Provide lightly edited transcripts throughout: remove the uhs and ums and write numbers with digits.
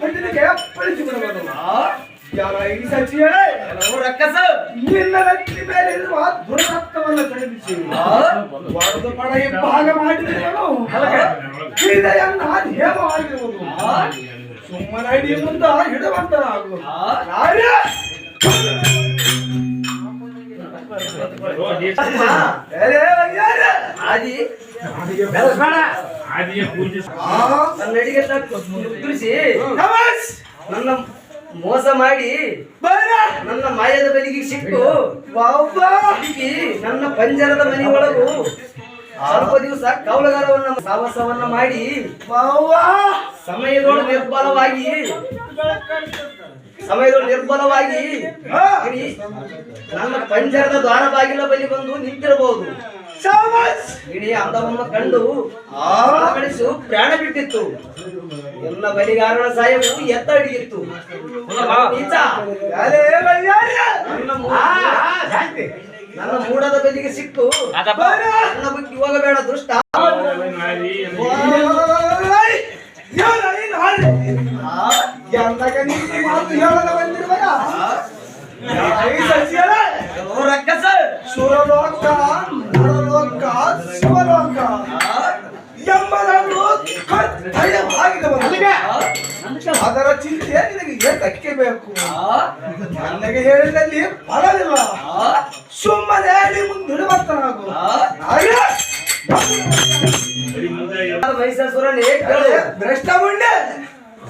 ಗಂಡನಿಗೆ ಅಪ್ಪಳಿಸಿ ಬಿಡುವುದು. ಯಾರ ಈ ಸಚಿವೆ ರಕ್ಕಸ ನಿನ್ನ ವ್ಯಕ್ತಿ ಮೇಲೆ ಇರುವ ದುರರ್ಥವನ್ನು ಖಂಡಿಸಿ ವರದ ಪಡೆಯ ಭಾಗ ಮಾಡಿದನು. ಹೃದಯನ್ನ ನೇಮವಾಗಿರುವುದು. ಸುಮ್ಮನೆ ಅಡಿ ಮುಂದ ಹಿಡುವಂತನಾಗುವುದು. ನನ್ನ ಮೋಸ ಮಾಡಿ ನನ್ನ ಮಾಯದ ಬಲಿಗೆ ಸಿಕ್ಕು ನನ್ನ ಪಂಜರದ ಮನೆಯೊಳಗೂ ಸ್ವಲ್ಪ ದಿವಸ ಕೌಲಗಾರವನ್ನ ಸಾಹಸವನ್ನ ಮಾಡಿ ಸಮಯದೊಳು ನಿರ್ಬಲವಾಗಿ ನನ್ನ ಪಂಜರದ ದ್ವಾರ ಬಾಗಿಲ ಬಳಿ ಬಂದು ನಿಂತಿರಬಹುದು. ಇಡೀ ಅಂದವನ್ನು ಕಂಡು ಕಳಿಸು ಪ್ರಾಣ ಬಿಟ್ಟಿತ್ತು. ಎಲ್ಲ ಬಲಿಗಾರನ ಸಾಯವು ಎತ್ತ ಹಿಡಿಯಿತ್ತು. ನನ್ನ ಮೂಡದ ಬಲಿಗೆ ಸಿಕ್ಕು ನನ್ನ ಬಗ್ಗೆ ಹೋಗಬೇಡ ದುಷ್ಟ. ರಕ್ಕಸ ಸುರಲೋಕ ನರಲೋಕ ಶಿವಲೋಕ ಎಂಬುದನ್ನು ಅದರ ಚಿಂತೆ ನಿನಗೆ ಏತಕ್ಕೆ ಬೇಕು? ನನಗೆ ಹೇಳಿದಲ್ಲಿ ಫಲವಿಲ್ಲ. ಸುಮ್ಮನೆ ಮುಂದಿಡುವಂತನಾಗು. ಮಹಿಷಾಸುರನೇ ಭ್ರಷ್ಟ ಮುಂಡೆ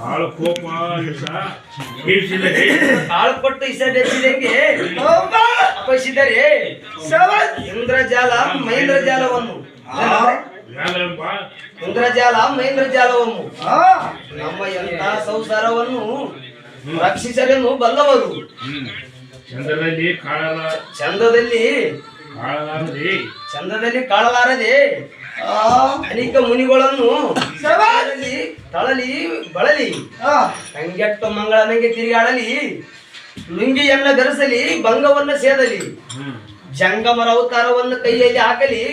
ಆಳು ಕೊಟ್ಟು ಇಸಡೆಸಿದಂಗೆ ಅಪಸಿದರೆ ಇಂದ್ರಜಾಲ ಮಹೇಂದ್ರಜಾಲವನ್ನು ಮಹೇಂದ್ರಜಾಲವನ್ನು ನಮ್ಮ ಎಲ್ಲ ಸಂಸಾರವನ್ನು ರಕ್ಷಿಸಲೆನ್ನು ಬಲ್ಲವರು. ಚಂದದಲ್ಲಿ ಕಾಳಲಾರದೆ ಅನೇಕ ಮುನಿಗಳನ್ನು ತಳಲಿ ಬಳಲಿ ಕಂಗೆಟ್ಟ ಮಂಗಳನಿಗೆ ತಿರುಗಾಡಲಿ ಲುಂಗಿಯನ್ನ ಬೆರೆಸಲಿ ಭಂಗವನ್ನ ಸೇದಲಿ ಜಂಗಮರ ಅವತಾರವನ್ನು ಕೈಯಲ್ಲಿ ಹಾಕಲಿ.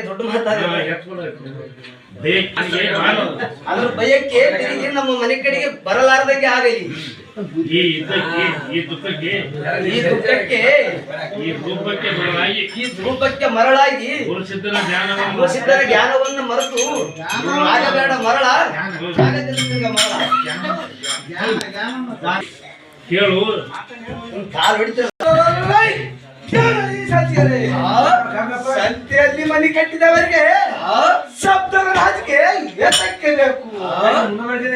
ದೊಡ್ಡ ಮಾತಾಡ ಅದ್ರ ಭಯಕ್ಕೆ ತಿರುಗಿ ನಮ್ಮ ಮನೆ ಕಡೆಗೆ ಬರಲಾರದಂಗೆ ಆಗಲಿ. ಈ ಧೂಪಕ್ಕೆ ಮರಳಾಗಿ ಸಿದ್ಧರ ಜ್ಞಾನವನ್ನು ಮರೆತು ಆಗಬೇಡ ಮರಳ ಕೇಳು ಕಾಲು ಹೊಡಿತ ಸಂತೆಯಲ್ಲಿ ಮನೆ ಕಟ್ಟಿದವರಿಗೆ ಶಬ್ದದ ರಾಜಿಗೆ ಏತಕ್ಕೆ ಬೇಕು?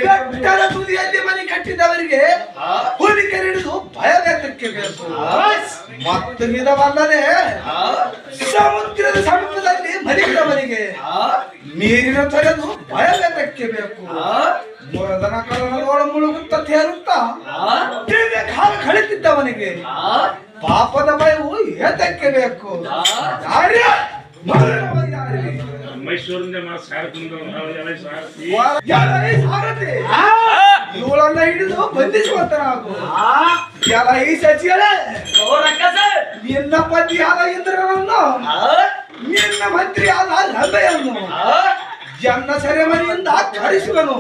ಬೆಟ್ಟದ ತುದಿಯಲ್ಲಿ ಮನೆ ಕಟ್ಟಿದವರಿಗೆ ಹುಲಿಕೆರೆ ಹಿಡಿದು ಭಯವೇತಕ್ಕೆ ಬೇಕು? ಮತ್ತು ಇದವಲ್ಲದೆ ಸಮುದ್ರದ ಸಮುದ್ರದಲ್ಲಿ ಮಲಗಿದವರಿಗೆ ನೀರಿನ ತೊರೆದು ಭಯವೇತಕ್ಕೆ ಬೇಕು? ಮುರದನ ಕಲನದೊಳ ಮುಳುಗುತ್ತ ತೇರುತ್ತಾ ಕಾಲ ಕಳಿತಿದ್ದವನಿಗೆ ಪಾಪದ ಭಯವು ಏತಕ್ಕೆ ಬೇಕು? ಇವಳನ್ನ ಹಿಡಿದು ಬಂಧಿಸುವಂತನಾಗು. ಈ ಸಚಿವರೇ ನಿನ್ನ ಪತಿಯಾದ ಇಂದ್ರನನ್ನು ನಿನ್ನ ಮಂತ್ರಿಯಾದ ಲಭೆಯನ್ನು ಜನ್ನ ಸೆರೆಮನೆಯಿಂದ ಕರೆಸುವನು.